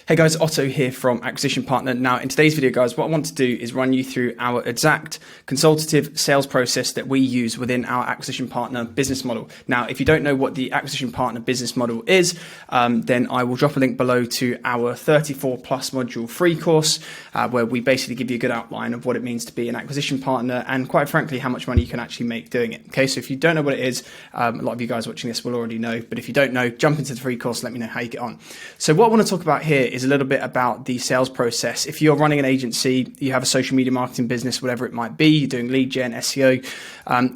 Hey guys, Otto here from Acquisition Partner. Now in today's video guys, what I want to do is run you through our exact consultative sales process that we use within our Acquisition Partner business model. Now if you don't know what the Acquisition Partner business model is, then I will drop a link below to our 34 plus module free course where we basically give you a good outline of what it means to be an acquisition partner and quite frankly how much money you can actually make doing it. Okay, so if you don't know what it is, a lot of you guys watching this will already know, but if you don't know, jump into the free course, let me know how you get on. So what I want to talk about here is a little bit about the sales process. If you're running an agency, you have a social media marketing business, whatever it might be, you're doing lead gen, SEO,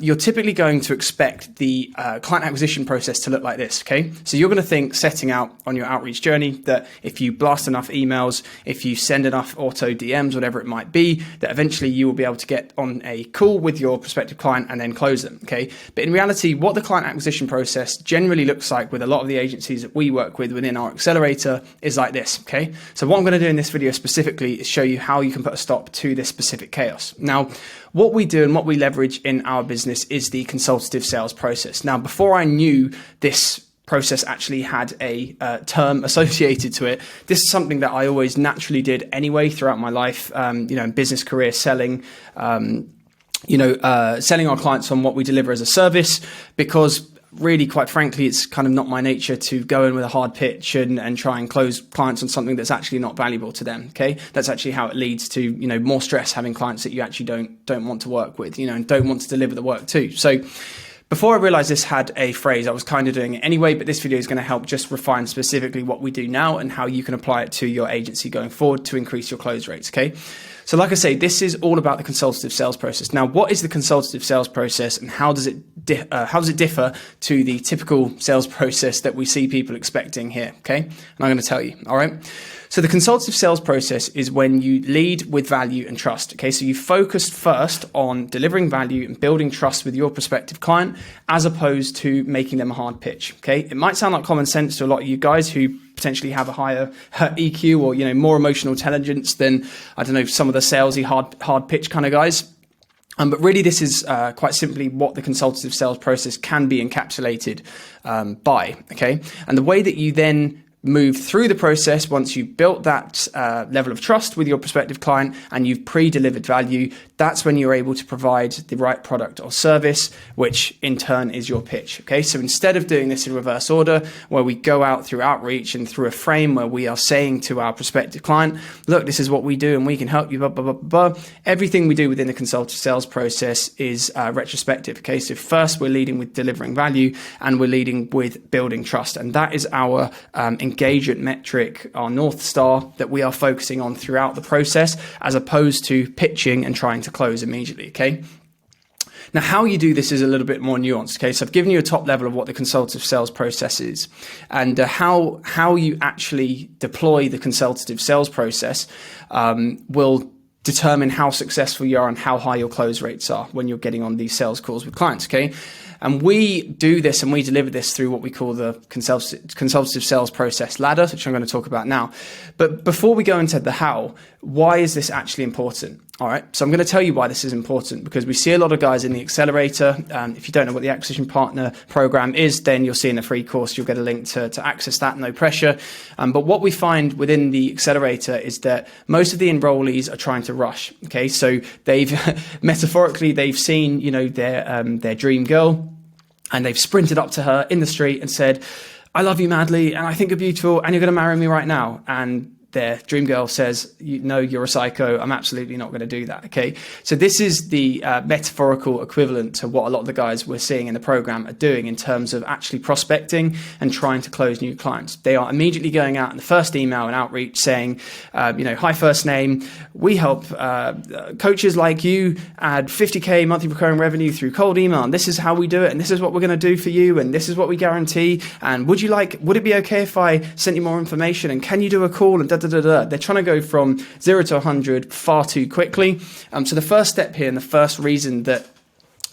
you're typically going to expect the client acquisition process to look like this, okay? So you're going to think setting out on your outreach journey that if you blast enough emails, if you send enough auto DMs, whatever it might be, that eventually you will be able to get on a call with your prospective client and then close them, okay? But in reality, what the client acquisition process generally looks like with a lot of the agencies that we work with within our accelerator is like this, okay? So what I'm going to do in this video specifically is show you how you can put a stop to this specific chaos. Now, what we do and what we leverage in our business is the consultative sales process. Now, before I knew this process actually had a term associated to it, this is something that I always naturally did anyway throughout my life, in business career, selling, selling our clients on what we deliver as a service, because really, quite frankly, it's kind of not my nature to go in with a hard pitch and try and close clients on something that's actually not valuable to them. Okay, that's actually how it leads to more stress, having clients that you actually don't want to work with, and don't want to deliver the work to. So before I realized this had a phrase, I was kind of doing it anyway, but this video is going to help just refine specifically what we do now and how you can apply it to your agency going forward to increase your close rates. Okay. So like I say, this is all about the consultative sales process. Now, what is the consultative sales process and how does it differ to the typical sales process that we see people expecting here? Okay, and I'm going to tell you. All right. So the consultative sales process is when you lead with value and trust. Okay, so you focus first on delivering value and building trust with your prospective client, as opposed to making them a hard pitch. Okay, it might sound like common sense to a lot of you guys who potentially have a higher EQ or more emotional intelligence than, I don't know, some of the salesy hard pitch kind of guys. But really, this is quite simply what the consultative sales process can be encapsulated by. Okay, and the way that you then move through the process, once you've built that level of trust with your prospective client and you've pre-delivered value, that's when you're able to provide the right product or service, which in turn is your pitch. Okay, so instead of doing this in reverse order, where we go out through outreach and through a frame where we are saying to our prospective client, look, this is what we do and we can help you, blah, blah, blah, blah. Everything we do within the consultative sales process is retrospective. Okay, so first we're leading with delivering value and we're leading with building trust. And that is our engagement metric, our North Star that we are focusing on throughout the process, as opposed to pitching and trying to close immediately. Okay. Now, how you do this is a little bit more nuanced. Okay, so I've given you a top level of what the consultative sales process is, and how you actually deploy the consultative sales process will determine how successful you are and how high your close rates are when you're getting on these sales calls with clients. Okay. And we do this and we deliver this through what we call the consultative sales process ladder, which I'm going to talk about now. But before we go into the how, why is this actually important? All right, so I'm going to tell you why this is important, because we see a lot of guys in the accelerator. If you don't know what the Acquisition Partner program is, then you'll see in the free course, you'll get a link to access that, no pressure. But what we find within the accelerator is that most of the enrollees are trying to rush. Okay, so they've metaphorically, they've seen, their dream girl, and they've sprinted up to her in the street and said, I love you madly, and I think you're beautiful, and you're going to marry me right now. And their dream girl says, no, you're a psycho. I'm absolutely not going to do that. Okay. So this is the metaphorical equivalent to what a lot of the guys we're seeing in the program are doing in terms of actually prospecting and trying to close new clients. They are immediately going out in the first email and outreach saying, hi, first name. We help coaches like you add 50K monthly recurring revenue through cold email. And this is how we do it. And this is what we're going to do for you. And this is what we guarantee. And would it be okay if I sent you more information? And can you do a call? And They're trying to go from 0 to 100 far too quickly. So the first step here and the first reason that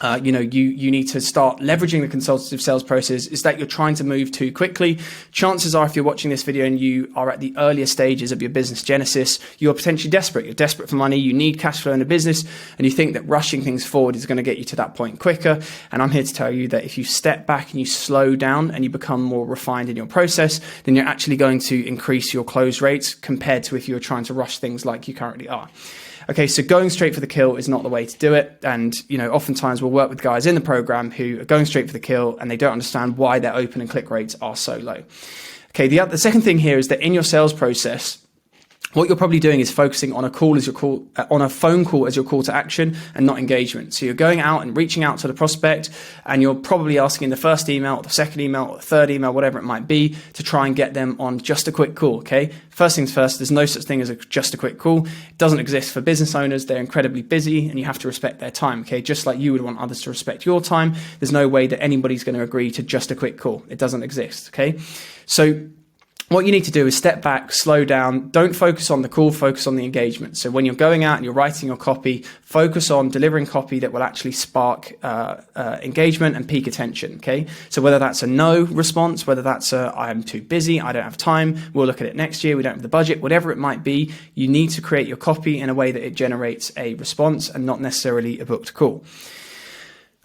You need to start leveraging the consultative sales process is that you're trying to move too quickly. Chances are, if you're watching this video and you are at the earlier stages of your business genesis, you're potentially desperate. You're desperate for money. You need cash flow in a business, and you think that rushing things forward is going to get you to that point quicker. And I'm here to tell you that if you step back and you slow down and you become more refined in your process, then you're actually going to increase your close rates compared to if you were trying to rush things like you currently are. Okay, so going straight for the kill is not the way to do it. And, oftentimes we'll work with guys in the program who are going straight for the kill and they don't understand why their open and click rates are so low. Okay, the second thing here is that in your sales process, what you're probably doing is focusing on a phone call as your call to action and not engagement. So you're going out and reaching out to the prospect, and you're probably asking in the first email, or the second email, or the third email, whatever it might be, to try and get them on just a quick call. Okay. First things first, there's no such thing as just a quick call. It doesn't exist for business owners. They're incredibly busy and you have to respect their time. Okay. Just like you would want others to respect your time. There's no way that anybody's going to agree to just a quick call. It doesn't exist. Okay. So what you need to do is step back, slow down, don't focus on the call, focus on the engagement. So when you're going out and you're writing your copy, focus on delivering copy that will actually spark engagement and pique attention, okay? So whether that's a no response, whether that's a I'm too busy, I don't have time, we'll look at it next year, we don't have the budget, whatever it might be, you need to create your copy in a way that it generates a response and not necessarily a booked call.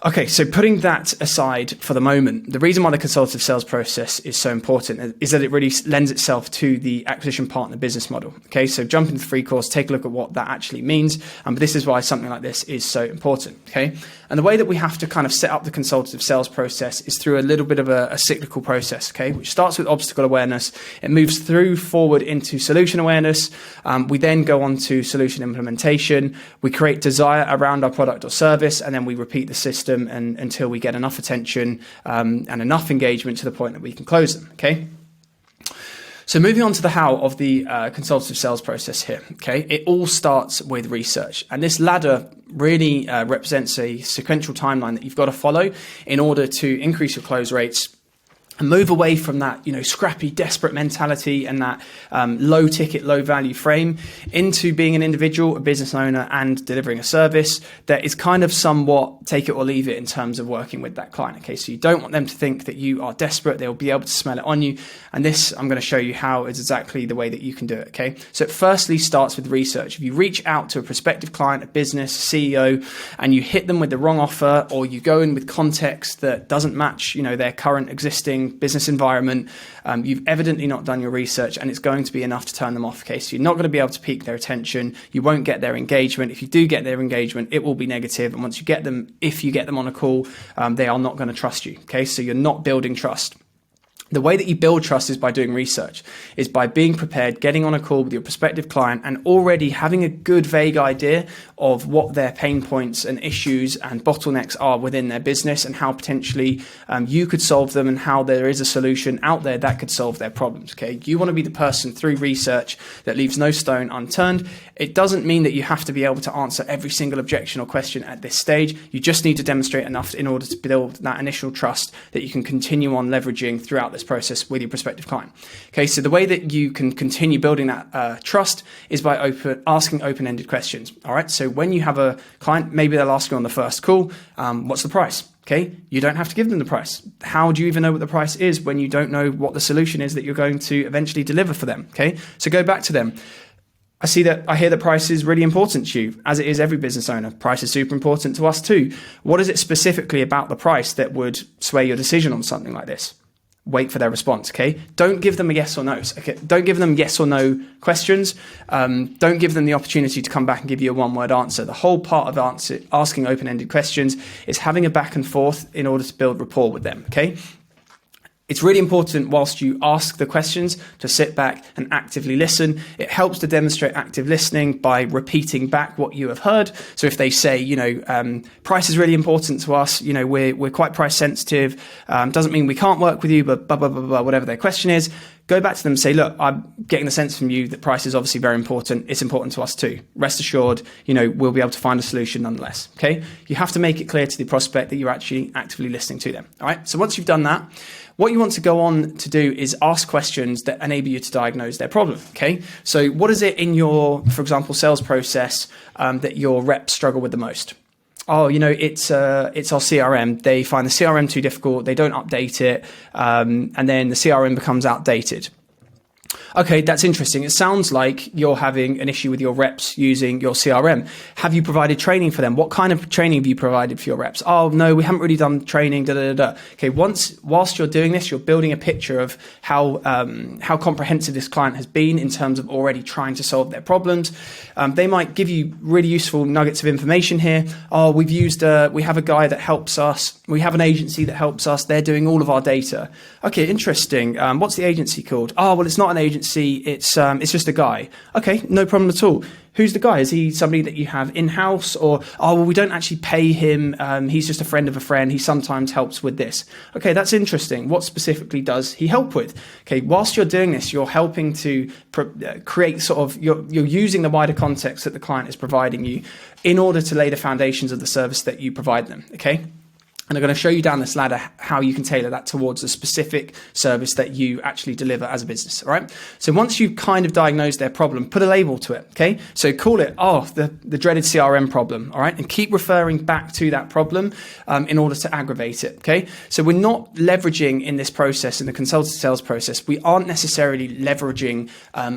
Okay, so putting that aside for the moment, the reason why the consultative sales process is so important is that it really lends itself to the acquisition partner business model. Okay, so jump into the free course, take a look at what that actually means. But this is why something like this is so important. Okay, and the way that we have to kind of set up the consultative sales process is through a little bit of a cyclical process, okay, which starts with obstacle awareness. It moves forward into solution awareness. We then go on to solution implementation. We create desire around our product or service, and then we repeat the system until we get enough attention and enough engagement to the point that we can close them, okay? So moving on to the how of the consultative sales process here, okay? It all starts with research. And this ladder really represents a sequential timeline that you've got to follow in order to increase your close rates and move away from that, scrappy, desperate mentality and that low ticket, low value frame into being an individual, a business owner, and delivering a service that is kind of somewhat take it or leave it in terms of working with that client. Okay, so you don't want them to think that you are desperate. They'll be able to smell it on you. And this, I'm going to show you how is exactly the way that you can do it. Okay, so it firstly starts with research. If you reach out to a prospective client, a business, CEO, and you hit them with the wrong offer, or you go in with context that doesn't match, their current existing business environment, you've evidently not done your research, and it's going to be enough to turn them off. Okay, so you're not going to be able to pique their attention. You won't get their engagement. If you do get their engagement, it will be negative. And once you get them, if you get them on a call, they are not going to trust you. Okay, so you're not building trust. The way that you build trust is by doing research, is by being prepared, getting on a call with your prospective client and already having a good vague idea of what their pain points and issues and bottlenecks are within their business and how potentially you could solve them and how there is a solution out there that could solve their problems. Okay, you want to be the person through research that leaves no stone unturned. It doesn't mean that you have to be able to answer every single objection or question at this stage. You just need to demonstrate enough in order to build that initial trust that you can continue on leveraging throughout this process with your prospective client. Okay, so the way that you can continue building that trust is by asking open-ended questions. All right, so when you have a client, maybe they'll ask you on the first call, what's the price? Okay, you don't have to give them the price. How do you even know what the price is when you don't know what the solution is that you're going to eventually deliver for them? Okay, so go back to them. I hear that price is really important to you, as it is every business owner. Price is super important to us too. What is it specifically about the price that would sway your decision on something like this? Wait for their response, okay? Don't give them a yes or no. Okay? Don't give them yes or no questions. Don't give them the opportunity to come back and give you a one-word answer. The whole part of asking open-ended questions is having a back and forth in order to build rapport with them, okay? It's really important whilst you ask the questions to sit back and actively listen. It helps to demonstrate active listening by repeating back what you have heard. So if they say, price is really important to us, we're quite price sensitive, doesn't mean we can't work with you, but blah, blah, blah, blah, whatever their question is, go back to them and say, look, I'm getting the sense from you that price is obviously very important. It's important to us too. Rest assured, we'll be able to find a solution nonetheless. Okay. You have to make it clear to the prospect that you're actually actively listening to them. All right. So once you've done that, what you want to go on to do is ask questions that enable you to diagnose their problem. Okay. So what is it in your, for example, sales process that your reps struggle with the most? oh, it's our CRM. They find the CRM too difficult. They don't update it. And then the CRM becomes outdated. Okay, that's interesting. It sounds like you're having an issue with your reps using your CRM. Have you provided training for them? What kind of training have you provided for your reps? Oh, no, we haven't really done training. Okay, whilst you're doing this, you're building a picture of how comprehensive this client has been in terms of already trying to solve their problems. They might give you really useful nuggets of information here. Oh, we have a guy that helps us. We have an agency that helps us. They're doing all of our data. Okay, interesting. What's the agency called? Oh, well, it's not an agency. It's just a guy. Okay, no problem at all. Who's the guy? Is he somebody that you have in-house? Or, oh, well, we don't actually pay him. He's just a friend of a friend. He sometimes helps with this. Okay, that's interesting. What specifically does he help with? Okay, whilst you're doing this, you're helping to create you're using the wider context that the client is providing you in order to lay the foundations of the service that you provide them, okay? And I'm going to show you down this ladder how you can tailor that towards a specific service that you actually deliver as a business, all right? So once you've kind of diagnosed their problem, put a label to it, okay? So call it, the dreaded CRM problem, all right? And keep referring back to that problem in order to aggravate it, okay? So we're not leveraging in this process, in the consultative sales process, we aren't necessarily leveraging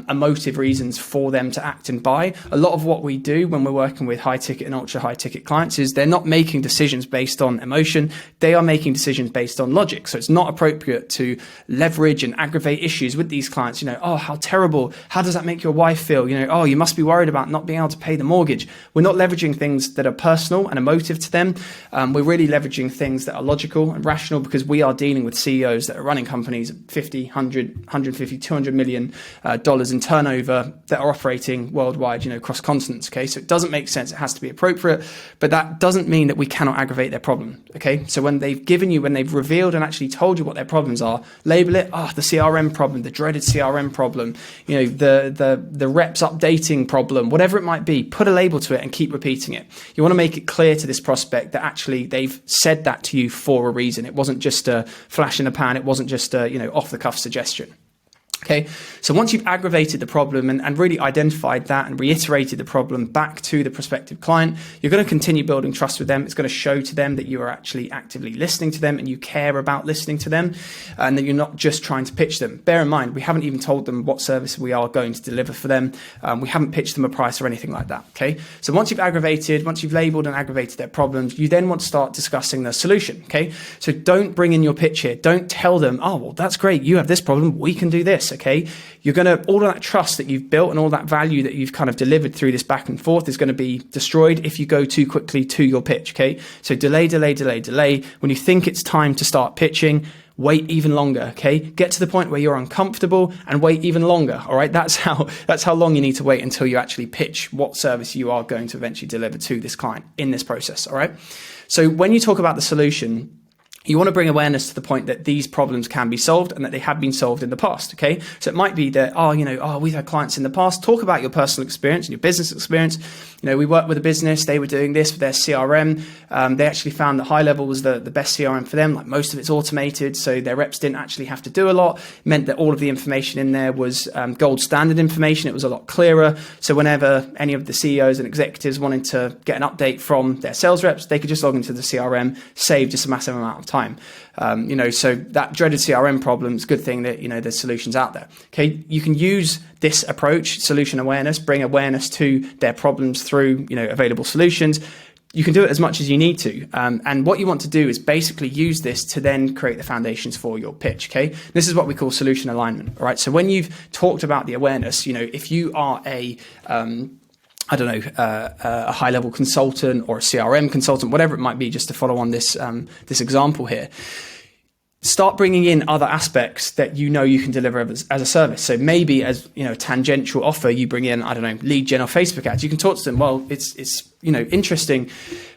emotive reasons for them to act and buy. A lot of what we do when we're working with high ticket and ultra high ticket clients is they're not making decisions based on emotion. They are making decisions based on logic. So it's not appropriate to leverage and aggravate issues with these clients. Oh, how terrible. How does that make your wife feel? Oh, you must be worried about not being able to pay the mortgage. We're not leveraging things that are personal and emotive to them. We're really leveraging things that are logical and rational because we are dealing with CEOs that are running companies at 50, 100, 150, $200 million in turnover that are operating worldwide, across continents. Okay. So it doesn't make sense. It has to be appropriate, but that doesn't mean that we cannot aggravate their problem. Okay. So when they've revealed and actually told you what their problems are, label it, the CRM problem, the dreaded CRM problem, the reps updating problem, whatever it might be, put a label to it and keep repeating it. You want to make it clear to this prospect that actually they've said that to you for a reason. It wasn't just a flash in the pan. It wasn't just a, off the cuff suggestion. Okay, so once you've aggravated the problem and really identified that and reiterated the problem back to the prospective client, you're going to continue building trust with them. It's going to show to them that you are actually actively listening to them and you care about listening to them and that you're not just trying to pitch them. Bear in mind, we haven't even told them what service we are going to deliver for them. We haven't pitched them a price or anything like that. Okay, so once you've labeled and aggravated their problems, you then want to start discussing the solution. Okay, so don't bring in your pitch here. Don't tell them, oh, well, that's great. You have this problem. We can do this. Okay, you're going to, all of that trust that you've built and all that value that you've kind of delivered through this back and forth is going to be destroyed if you go too quickly to your pitch. Okay, so delay. When you think it's time to start pitching, wait even longer. Okay, get to the point where you're uncomfortable and wait even longer. All right, that's how long you need to wait until you actually pitch what service you are going to eventually deliver to this client in this process. All right, so when you talk about the solution, you want to bring awareness to the point that these problems can be solved and that they have been solved in the past, okay? So it might be that, we've had clients in the past. Talk about your personal experience and your business experience. We worked with a business. They were doing this with their CRM. They actually found that High Level was the best CRM for them. Like most of it's automated, so their reps didn't actually have to do a lot. It meant that all of the information in there was gold standard information. It was a lot clearer. So whenever any of the CEOs and executives wanted to get an update from their sales reps, they could just log into the CRM, save just a massive amount of time. So that dreaded CRM problem, it's a good thing that, there's solutions out there. Okay. You can use this approach, solution awareness, bring awareness to their problems through, available solutions. You can do it as much as you need to. And what you want to do is basically use this to then create the foundations for your pitch. Okay. This is what we call solution alignment. All right. So when you've talked about the awareness, if you are a high-level consultant or a CRM consultant, whatever it might be, just to follow on this example here, start bringing in other aspects that you can deliver as a service. So maybe as a tangential offer, you bring in lead gen or Facebook ads. You can talk to them. Well, it's interesting.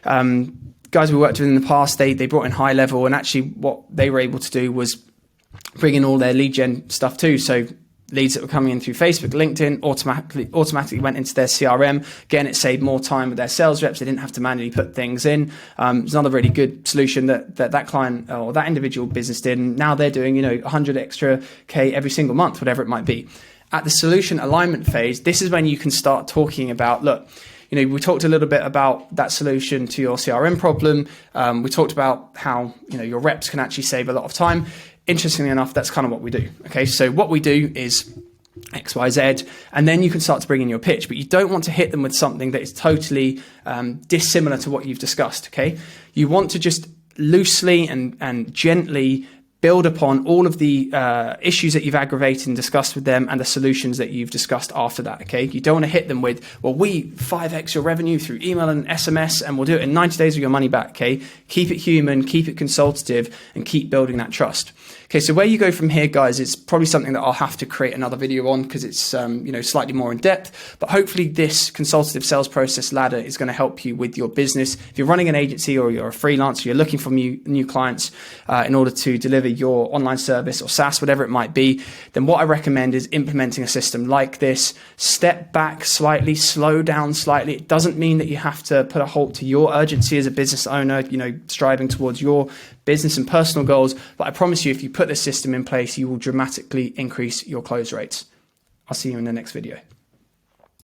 Guys we worked with in the past, they brought in High Level, and actually what they were able to do was bring in all their lead gen stuff too. So leads that were coming in through Facebook, LinkedIn, automatically went into their CRM. Again, it saved more time with their sales reps. They didn't have to manually put things in. It's another really good solution that client or that individual business did. And now they're doing, 100 extra K every single month, whatever it might be. At the solution alignment phase, this is when you can start talking about, look, we talked a little bit about that solution to your CRM problem. We talked about how, your reps can actually save a lot of time. Interestingly enough, that's kind of what we do. Okay, so what we do is X, Y, Z, and then you can start to bring in your pitch, but you don't want to hit them with something that is totally dissimilar to what you've discussed. Okay, you want to just loosely and gently build upon all of the issues that you've aggravated and discussed with them and the solutions that you've discussed after that, okay? You don't want to hit them with, well, we 5x your revenue through email and SMS, and we'll do it in 90 days with your money back, okay? Keep it human, keep it consultative, and keep building that trust. Okay, so where you go from here, guys, it's probably something that I'll have to create another video on because it's slightly more in depth. But hopefully this consultative sales process ladder is going to help you with your business. If you're running an agency or you're a freelancer, you're looking for new clients in order to deliver your online service or SaaS, whatever it might be, then what I recommend is implementing a system like this. Step back slightly, slow down slightly. It doesn't mean that you have to put a halt to your urgency as a business owner, striving towards your business and personal goals. But I promise you, if you put this system in place, you will dramatically increase your close rates. I'll see you in the next video.